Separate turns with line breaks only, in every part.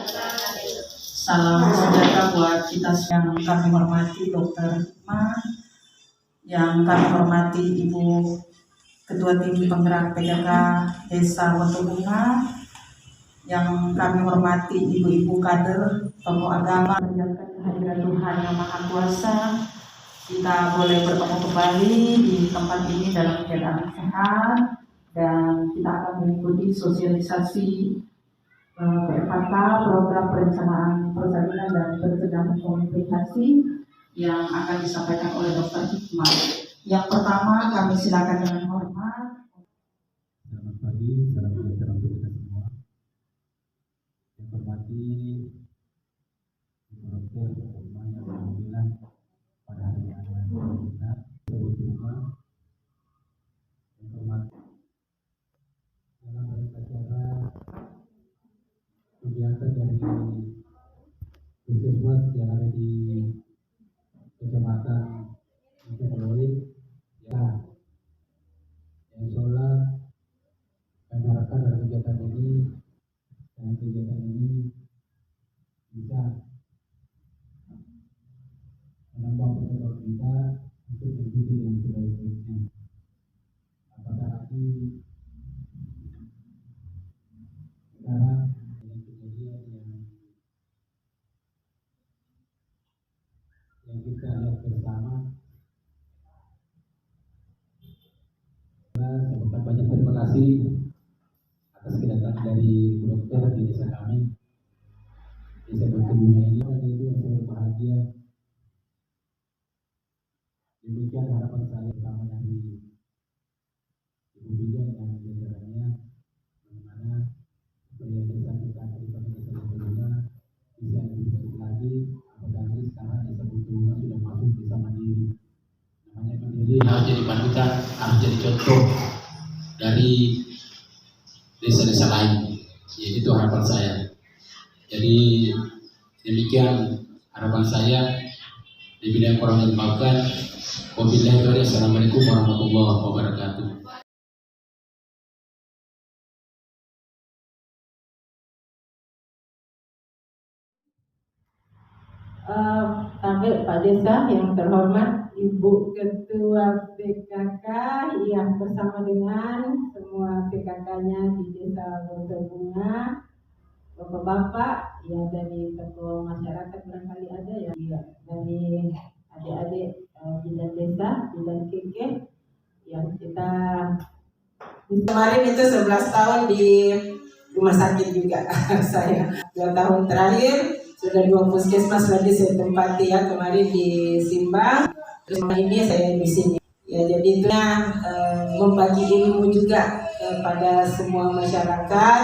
Salam sejahtera buat kita yang kami hormati Dr. Hikmah, yang kami hormati Ibu Ketua Tim Penggerak PKK Desa Wonobunga, yang kami hormati ibu-ibu kader, tokoh agama, menjalankan kehadiran Tuhan Yang Maha Kuasa. Kita boleh bertemu kembali di tempat ini dalam keadaan sehat, dan kita akan mengikuti sosialisasi PFK, program perencanaan persalinan dan pencegahan komunikasi yang akan disampaikan oleh Dr. Hikmah. Yang pertama, kami silakan dengan hormat.
Selamat pagi, salam sejahtera untuk kita semua. Yang hormati Ibu Dr. Hikmah yang alhamdulillah pada hari ini kita bersama. Yang hormati dalam acara kegiatan dari puskesmas yang ada di Kecamatan Mencaloi, ya, yang sholat kami harapkan dalam kegiatan ini bisa menambah pengetahuan kita untuk mengikuti dengan sebaik-baiknya. Apakah nanti sekarang dengan kejadian yang kita lihat bersama, saya ucapkan banyak terima kasih atas kedatangan dari Bu Dokter di desa kami, desa Batubunya ini, dan itu yang saya bahagia. Demikian harapan saya bersama dari Ibu Bidan dan jajarannya, bagaimana supaya desa kita desa Batubunya bisa lebih baik lagi. Apalagi sekarang desa Batubunya sudah masuk desa mandiri. Namanya mandiri harus jadi panutan, harus jadi contoh dari desa-desa lain. Jadi itu harapan saya. Jadi demikian harapan saya. Di bidang kurang dimaafkan. Wabillahi taufiq. Assalamualaikum warahmatullahi wabarakatuh.
Tampil Pak Desa yang terhormat, Ibu Ketua PKK yang bersama dengan semua PKK-nya di Desa Wonobunga, Bapak-bapak ya, dari tokoh masyarakat barangkali ada ya, dari adik-adik bidan desa, bidan KK yang kita kemarin itu 11 tahun di rumah sakit juga. Saya 2 tahun terakhir sudah 2 puskesmas lagi saya tempati ya, kemarin di Simbang, terus ini saya di sini ya. Jadi itu membagi ilmu juga kepada semua masyarakat.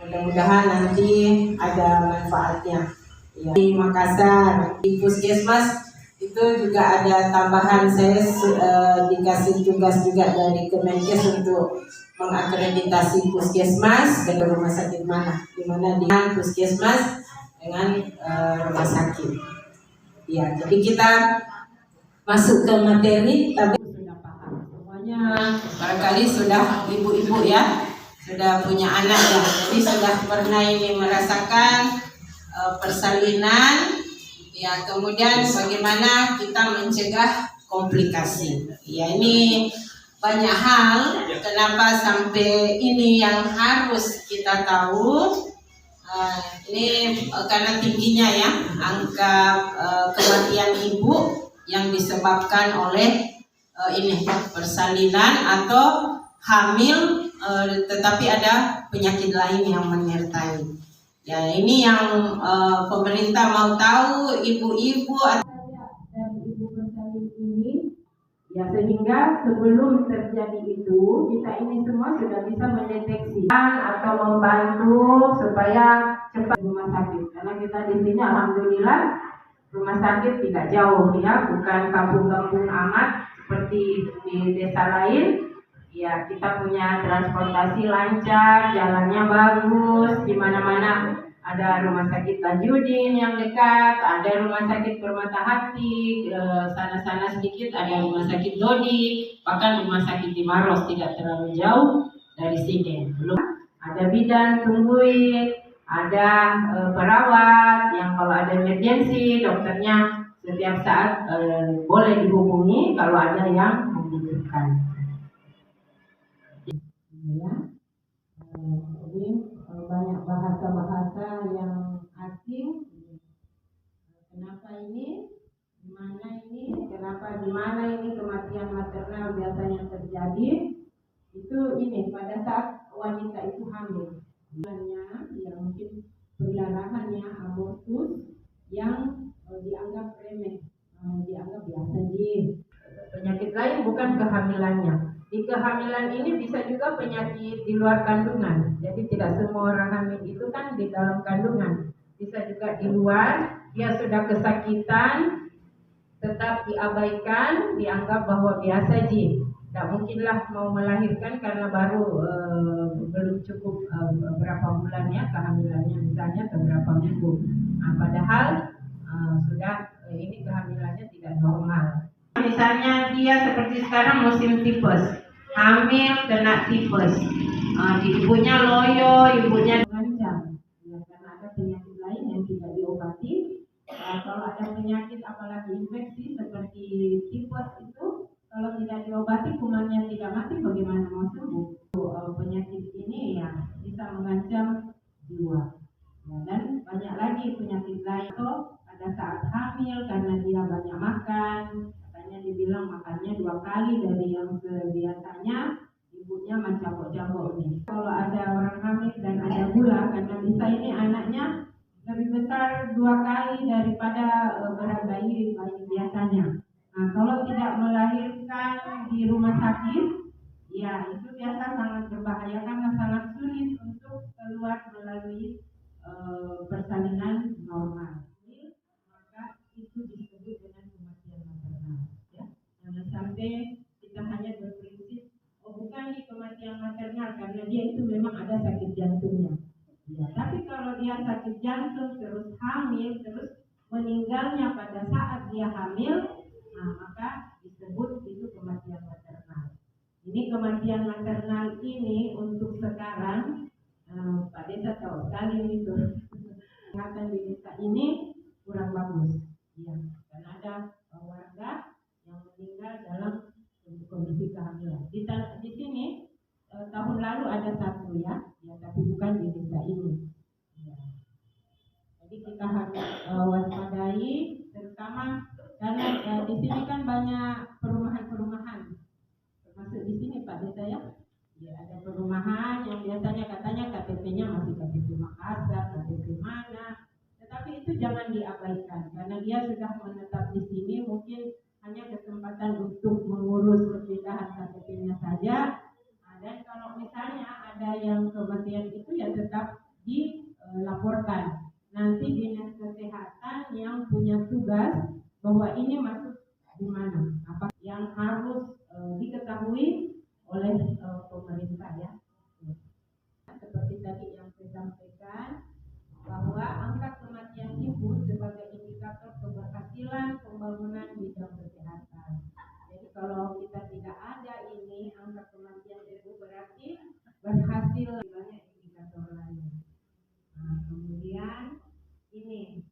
Mudah-mudahan nanti ada manfaatnya. Ya. Di Makassar, di puskesmas itu juga ada tambahan, saya dikasih tugas juga dari Kemenkes untuk mengakreditasi puskesmas dengan rumah sakit mana, di mana di puskesmas dengan rumah sakit. Ya, jadi kita masuk ke materi, tapi sudah paham semuanya. Barangkali sudah ibu-ibu ya, sudah punya anak ya, jadi sudah pernah ini merasakan persalinan ya. Kemudian bagaimana kita mencegah komplikasi ya. Ini banyak hal kenapa sampai ini yang harus kita tahu. Ini karena tingginya ya angka kematian ibu yang disebabkan oleh ini persalinan atau hamil, tetapi ada penyakit lain yang menyertai. Ya, ini yang pemerintah mau tahu, ibu-ibu dan ibu bersalin ini, ya, sehingga sebelum terjadi itu kita ini semua sudah bisa mendeteksi atau membantu supaya cepat rumah sakit. Karena kita di sini alhamdulillah rumah sakit tidak jauh ya, bukan kampung-kampung amat seperti di desa lain. Ya, kita punya transportasi lancar, jalannya bagus, di mana-mana ada rumah sakit Tajudin yang dekat, ada rumah sakit Permata Hati, sana-sana sedikit ada rumah sakit Dodi, bahkan rumah sakit di Maros tidak terlalu jauh dari sini. Belum ada bidan Tunggui, ada perawat yang kalau ada emergensi dokternya setiap saat boleh dihubungi kalau ada yang membutuhkan. Ya, jadi banyak bahasa-bahasa yang asing. Kenapa ini? Kenapa di mana ini kematian maternal biasanya terjadi? Itu ini pada saat wanita itu hamil. Yang mungkin perdarahannya abortus yang dianggap remeh, dianggap biasa aja. Penyakit lain bukan kehamilannya. Di kehamilan ini bisa juga penyakit di luar kandungan. Jadi tidak semua orang hamil itu kan di dalam kandungan. Bisa juga di luar, dia sudah kesakitan, tetap diabaikan, dianggap bahwa biasa aja. Tidak mungkinlah mau melahirkan karena baru belum cukup berapa bulannya kehamilannya, misalnya beberapa minggu. Nah, padahal sudah ini kehamilannya tidak normal. Misalnya dia seperti sekarang musim tipes, hamil kena tipes, ibunya loyo, ibunya lancar, ya, karena ada penyakit lain yang tidak diobati. Kalau ada penyakit apalagi infeksi seperti tipes itu, kalau tidak diobati kumannya tidak mati, bagaimana mau sembuh? Penyakit ini ya bisa mengancam jiwa. Ya, dan banyak lagi penyakit lain tuh pada saat hamil karena dia banyak makan, katanya dibilang makannya 2 kali dari yang biasanya, ibunya mencabok-cabok nih. Kalau ada orang hamil dan ada gula, karena bisa ini anaknya lebih besar 2 kali daripada berat bayi biasanya. Nah, kalau tidak melahirkan di rumah sakit, ya itu biasa sangat berbahaya karena sangat sulit untuk keluar melalui persalinan normal. Maka itu disebut dengan kematian maternal. Ya, jangan sampai kita hanya berprinsip, oh bukan di kematian maternal karena dia itu memang ada sakit jantungnya. Ya, tapi kalau dia sakit jantung terus hamil terus meninggalnya pada saat dia hamil, nah maka disebut itu kematian maternal. Ini kematian maternal ini untuk sekarang Pak Desa tahu sekali itu kesehatan di desa ini kurang bagus, ya, karena ada warga yang meninggal dalam kondisi kehamilan. Di sini tahun lalu ada 1 ya, tapi bukan di desa ini. Ya. Jadi kita harus waspadai, terutama karena di sini kan banyak perumahan-perumahan, termasuk di sini Pak Desa ya. Ya, ada perumahan yang biasanya katanya KTP-nya masih KTP Makassar, KTP mana, tetapi itu jangan diabaikan karena dia sudah menetap di sini, mungkin hanya kesempatan untuk mengurus perpindahan KTP-nya saja. Nah, dan kalau misalnya ada yang kematian itu ya tetap dilaporkan. Nanti dinas kesehatan yang punya tugas bahwa ini masuk di mana, apa yang harus diketahui oleh pemerintah ya. Seperti tadi yang saya sampaikan bahwa angka kematian ibu sebagai indikator keberhasilan pembangunan bidang kesehatan. Jadi kalau kita tidak ada ini angka kematian ibu berarti berhasil banyak indikator lain. Nah, kemudian ini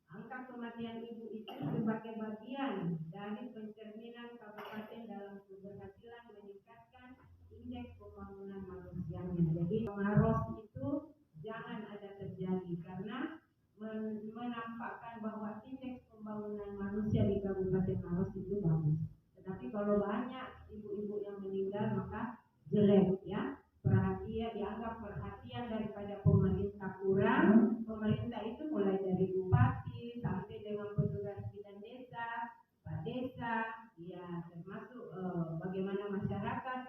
angka kematian ibu itu sebagai bagian dari pencerminan kabupaten dalam keberhasilan meningkatkan indeks pembangunan manusianya. Jadi pengaruh itu jangan ada terjadi karena menampakkan bahwa indeks pembangunan manusia di Kabupaten Maros itu bagus. Tetapi kalau banyak ibu-ibu yang meninggal maka jelek ya. Perhatian dianggap perhatian daripada pemerintah kurang. Pemerintah itu mulai dari bupati sampai dengan petugas bidang desa, Pak Desa, ya termasuk bagaimana masyarakat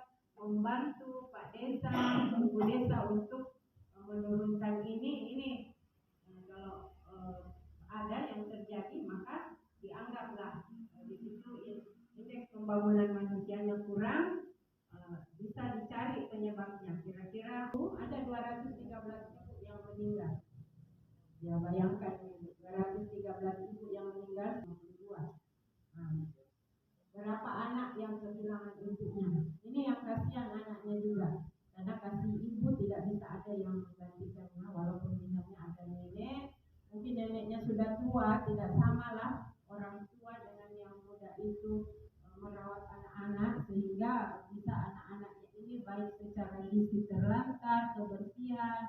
membantu Pak Desa, Ibu Desa untuk menurunkan ini. Kalau ada yang terjadi maka dianggaplah di situ indeks pembangunan manusianya kurang. Bisa dicari penyebabnya. Kira-kira ada 213 ibu yang meninggal. Ya bayangkan 213 ibu yang meninggal 62. Nah, berapa anak yang kehilangan ibunya? Ini yang kasihan anaknya juga. Karena kasih ibu tidak bisa ada yang menggantikannya walaupun bisa tua tidak samalah orang tua dengan yang muda itu merawat anak-anak, sehingga bisa anak-anaknya ini baik secara gizi terlantar, kebersihan,